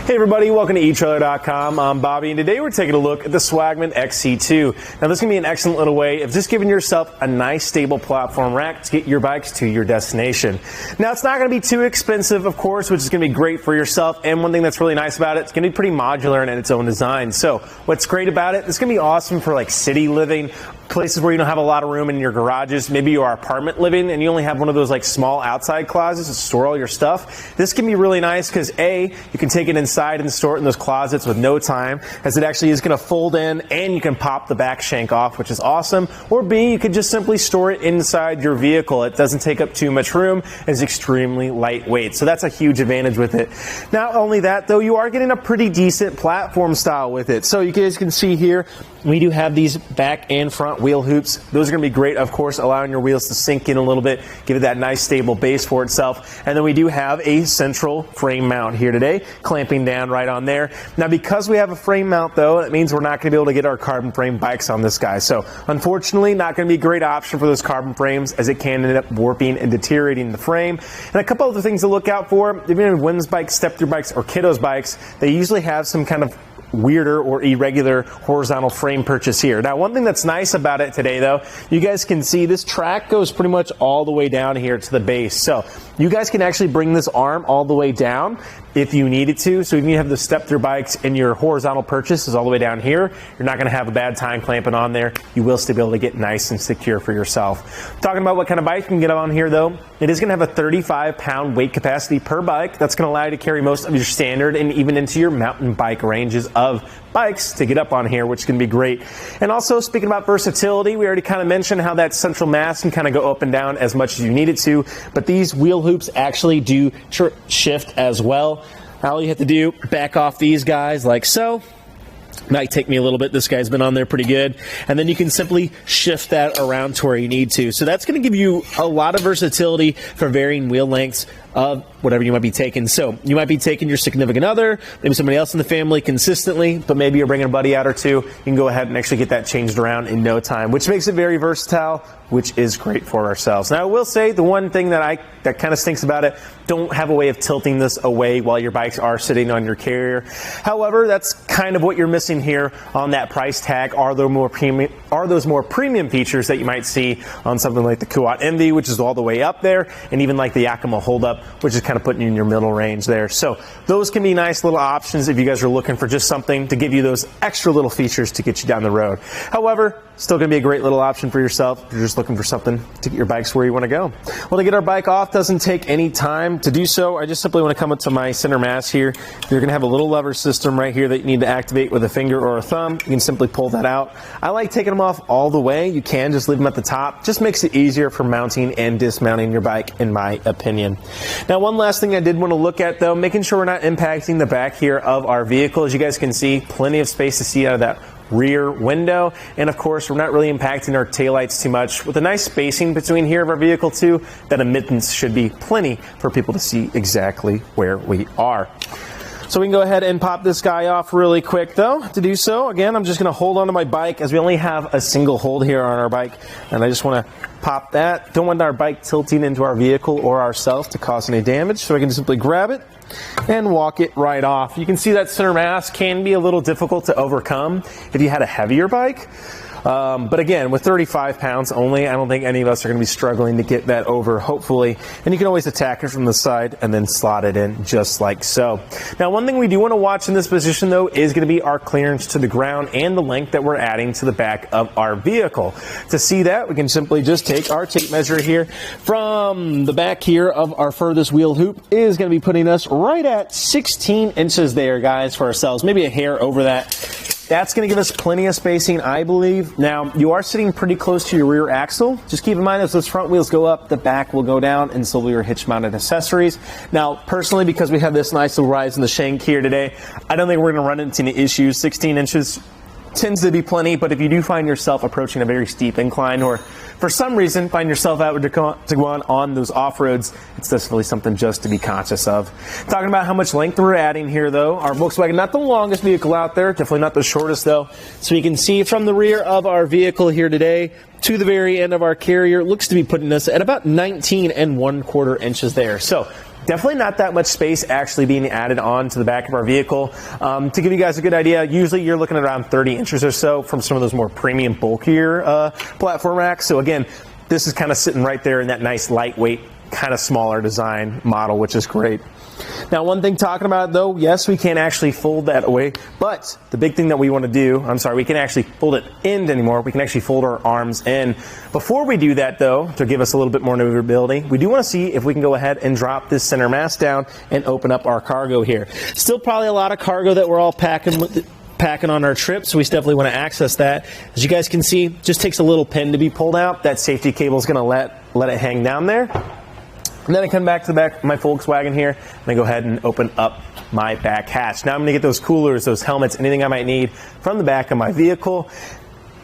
Hey everybody, welcome to etrailer.com. I'm Bobby, and today we're taking a look at the Swagman XC2. Now this can be an excellent little way of just giving yourself a nice stable platform rack to get your bikes to your destination. Now it's not going to be too expensive, of course, which is going to be great for yourself, and one thing that's really nice about it, it's going to be pretty modular in its own design. So what's great about it, it's going to be awesome for like city living, places where you don't have a lot of room in your garages. Maybe you are apartment living and you only have one of those like small outside closets to store all your stuff. This can be really nice because A, you can take it inside and store it in those closets with no time, as it actually is going to fold in and you can pop the back shank off, which is awesome. Or B, you could just simply store it inside your vehicle. It doesn't take up too much room, it's extremely lightweight. So that's a huge advantage with it. Not only that though, you are getting a pretty decent platform style with it. So you guys can see here, we do have these back and front wheel hoops. Those are going to be great, of course, allowing your wheels to sink in a little bit, give it that nice stable base for itself. And then we do have a central frame mount here today, clamping down right on there. Now because we have a frame mount though, that means we're not going to be able to get our carbon frame bikes on this guy. So unfortunately, not going to be a great option for those carbon frames, as it can end up warping and deteriorating the frame. And a couple other things to look out for, even in women's bikes, step-through bikes, or kiddos bikes, they usually have some kind of weirder or irregular horizontal frame purchase here. Now one thing that's nice about it today though, you guys can see this track goes pretty much all the way down here to the base. So you guys can actually bring this arm all the way down if you needed to. So if you have the step-through bikes and your horizontal purchase is all the way down here, you're not going to have a bad time clamping on there. You will still be able to get nice and secure for yourself. Talking about what kind of bike you can get on here though, it is going to have a 35-pound weight capacity per bike. That's going to allow you to carry most of your standard and even into your mountain bike ranges of bikes to get up on here, which can be great. And also, speaking about versatility, we already kind of mentioned how that central mass can kind of go up and down as much as you need it to, but these wheel hoops actually do shift as well. All you have to do, back off these guys like so. Might take me a little bit. This guy's been on there pretty good. And then you can simply shift that around to where you need to. So that's going to give you a lot of versatility for varying wheel lengths of whatever you might be taking. So you might be taking your significant other, maybe somebody else in the family consistently, but maybe you're bringing a buddy out or two. You can go ahead and actually get that changed around in no time, which makes it very versatile, which is great for ourselves. Now I will say the one thing that kind of stinks about it, don't have a way of tilting this away while your bikes are sitting on your carrier. However, that's kind of what you're missing here on that price tag. Are those more premium features that you might see on something like the Kuat Envy, which is all the way up there, and even like the Yakima Hold Up, which is kind of putting you in your middle range there. So those can be nice little options if you guys are looking for just something to give you those extra little features to get you down the road. However, still going to be a great little option for yourself if you're just looking for something to get your bikes where you want to go. Well, to get our bike off doesn't take any time to do so. I just simply want to come up to my center mass here. You're going to have a little lever system right here that you need to activate with a finger or a thumb. You can simply pull that out. I like taking them off all the way. You can just leave them at the top. Just makes it easier for mounting and dismounting your bike, in my opinion. Now, one last thing I did want to look at though, making sure we're not impacting the back here of our vehicle. As you guys can see, plenty of space to see out of that rear window, and of course we're not really impacting our taillights too much. With a nice spacing between here of our vehicle too, that admittance should be plenty for people to see exactly where we are. So we can go ahead and pop this guy off really quick though. To do so, again, I'm just going to hold onto my bike, as we only have a single hold here on our bike, and I just want to pop that. Don't want our bike tilting into our vehicle or ourselves to cause any damage, so I can simply grab it and walk it right off. You can see that center mass can be a little difficult to overcome if you had a heavier bike. But again, with 35 pounds only, I don't think any of us are going to be struggling to get that over, hopefully. And you can always attack it from the side and then slot it in just like so. Now, one thing we do want to watch in this position, though, is going to be our clearance to the ground and the length that we're adding to the back of our vehicle. To see that, we can simply just take our tape measure here from the back here of our furthest wheel hoop. It is going to be putting us right at 16 inches there, guys, for ourselves. Maybe a hair over that. That's going to give us plenty of spacing, I believe. Now, you are sitting pretty close to your rear axle. Just keep in mind, as those front wheels go up, the back will go down, and so will your hitch-mounted accessories. Now, personally, because we have this nice little rise in the shank here today, I don't think we're going to run into any issues. 16 inches tends to be plenty, but if you do find yourself approaching a very steep incline, or for some reason find yourself out with Tiguan on those off-roads, it's definitely something just to be conscious of. Talking about how much length we're adding here though, our Volkswagen, not the longest vehicle out there, definitely not the shortest though. So you can see from the rear of our vehicle here today to the very end of our carrier, it looks to be putting us at about 19 1/4 inches there. So Definitely not that much space actually being added on to the back of our vehicle. To give you guys a good idea, usually you're looking at around 30 inches or so from some of those more premium, bulkier platform racks. So again, this is kind of sitting right there in that nice lightweight, kind of smaller design model, which is great. Now, one thing talking about though, yes, we can't actually fold that away, but the big thing that we want to do, we can't actually fold it in anymore. We can actually fold our arms in. Before we do that though, to give us a little bit more maneuverability, we do want to see if we can go ahead and drop this center mass down and open up our cargo here. Still probably a lot of cargo that we're all packing on our trip, so we definitely want to access that. As you guys can see, it just takes a little pin to be pulled out. That safety cable is going to let it hang down there. And then I come back to the back of my Volkswagen here, and I go ahead and open up my back hatch. Now I'm going to get those coolers, those helmets, anything I might need from the back of my vehicle.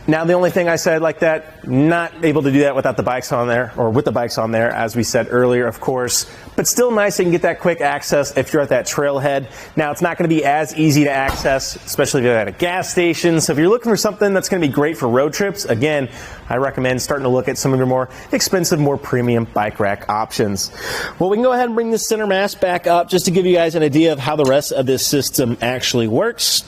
Now, the only thing I said like that, not able to do that without the bikes on there, or with the bikes on there, as we said earlier, of course. But still nice, you can get that quick access if you're at that trailhead. Now, it's not going to be as easy to access, especially if you're at a gas station. So if you're looking for something that's going to be great for road trips, again, I recommend starting to look at some of your more expensive, more premium bike rack options. Well, we can go ahead and bring this center mass back up just to give you guys an idea of how the rest of this system actually works.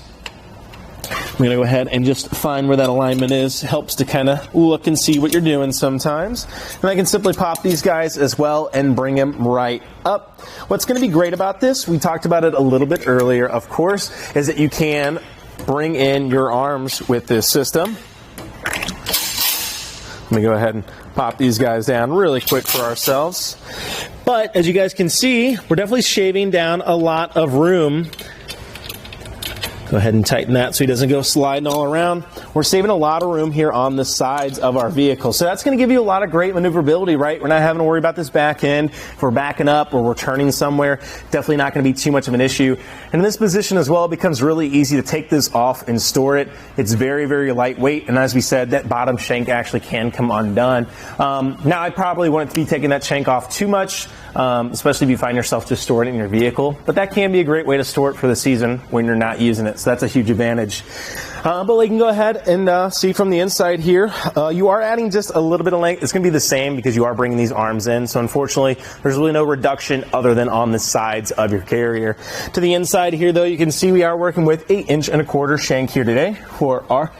I'm going to go ahead and just find where that alignment is. Helps to kind of look and see what you're doing sometimes. And I can simply pop these guys as well and bring them right up. What's going to be great about this, we talked about it a little bit earlier, of course, is that you can bring in your arms with this system. Let me go ahead and pop these guys down really quick for ourselves. But as you guys can see, we're definitely shaving down a lot of room. Go ahead and tighten that so he doesn't go sliding all around. We're saving a lot of room here on the sides of our vehicle. So that's going to give you a lot of great maneuverability, right? We're not having to worry about this back end. If we're backing up or we're turning somewhere, definitely not going to be too much of an issue. And in this position as well, it becomes really easy to take this off and store it. It's very, very lightweight. And as we said, that bottom shank actually can come undone. Now, I probably wouldn't be taking that shank off too much, especially if you find yourself just storing it in your vehicle. But that can be a great way to store it for the season when you're not using it. So that's a huge advantage. But we can go ahead and see from the inside here, you are adding just a little bit of length. It's going to be the same because you are bringing these arms in. So unfortunately, there's really no reduction other than on the sides of your carrier. To the inside here, though, you can see we are working with 8" shank here today for our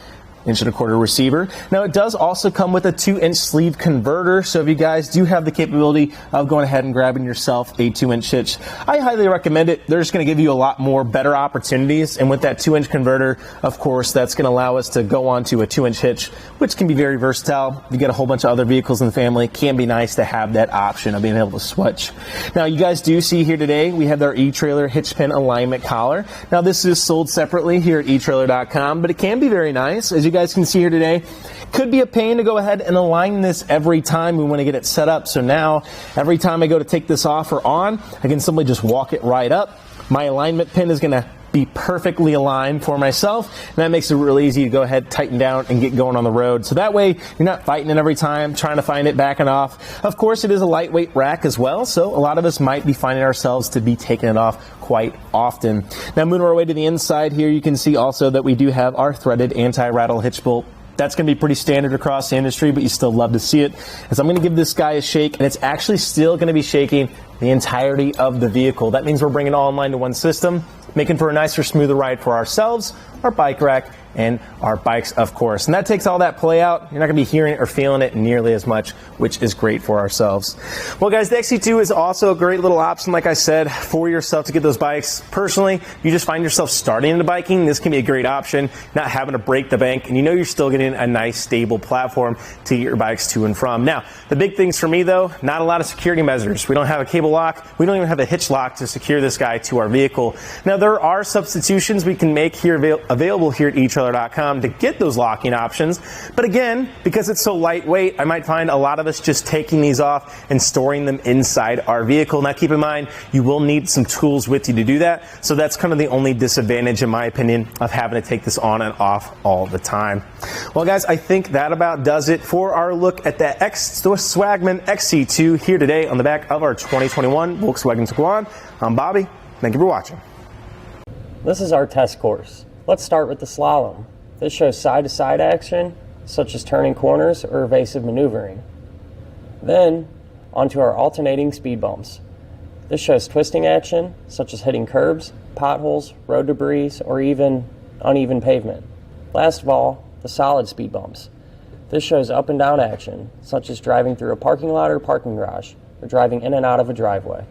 1" receiver. Now, it does also come with a 2" sleeve converter, so if you guys do have the capability of going ahead and grabbing yourself a 2" hitch, I highly recommend it. They're just going to give you a lot more better opportunities, and with that 2" converter, of course, that's going to allow us to go on to a 2" hitch, which can be very versatile. If you get a whole bunch of other vehicles in the family, it can be nice to have that option of being able to switch. Now, you guys do see here today, we have our etrailer hitch pin alignment collar. Now, this is sold separately here at etrailer.com, but it can be very nice. As you guys can see here today, could be a pain to go ahead and align this every time we want to get it set up. So now, every time I go to take this off or on, I can simply just walk it right up. My alignment pin is going to be perfectly aligned for myself, and that makes it really easy to go ahead, tighten down, and get going on the road. So that way, you're not fighting it every time, trying to find it, backing off. Of course, it is a lightweight rack as well, so a lot of us might be finding ourselves to be taking it off quite often. Now, moving our way to the inside here, you can see also that we do have our threaded anti-rattle hitch bolt. That's going to be pretty standard across the industry, but you still love to see it. As I'm going to give this guy a shake, and it's actually still going to be shaking the entirety of the vehicle. That means we're bringing it all in line to one system, making for a nicer, smoother ride for ourselves, our bike rack, and our bikes, of course. And that takes all that play out. You're not going to be hearing it or feeling it nearly as much, which is great for ourselves. Well, guys, the XC2 is also a great little option, like I said, for yourself to get those bikes. Personally, you just find yourself starting into biking, this can be a great option, not having to break the bank, and you know you're still getting a nice, stable platform to get your bikes to and from. Now, the big things for me, though, not a lot of security measures. We don't have a cable lock. We don't even have a hitch lock to secure this guy to our vehicle. Now, there are substitutions we can make here available here at etrailer.com to get those locking options. But again, because it's so lightweight, I might find a lot of us just taking these off and storing them inside our vehicle. Now, keep in mind, you will need some tools with you to do that. So that's kind of the only disadvantage, in my opinion, of having to take this on and off all the time. Well, guys, I think that about does it for our look at the Swagman XC2 here today on the back of our 2021 Volkswagen Tiguan. I'm Bobby. Thank you for watching. This is our test course. Let's start with the slalom. This shows side-to-side action, such as turning corners or evasive maneuvering. Then, onto our alternating speed bumps. This shows twisting action, such as hitting curbs, potholes, road debris, or even uneven pavement. Last of all, the solid speed bumps. This shows up and down action, such as driving through a parking lot or parking garage, or driving in and out of a driveway.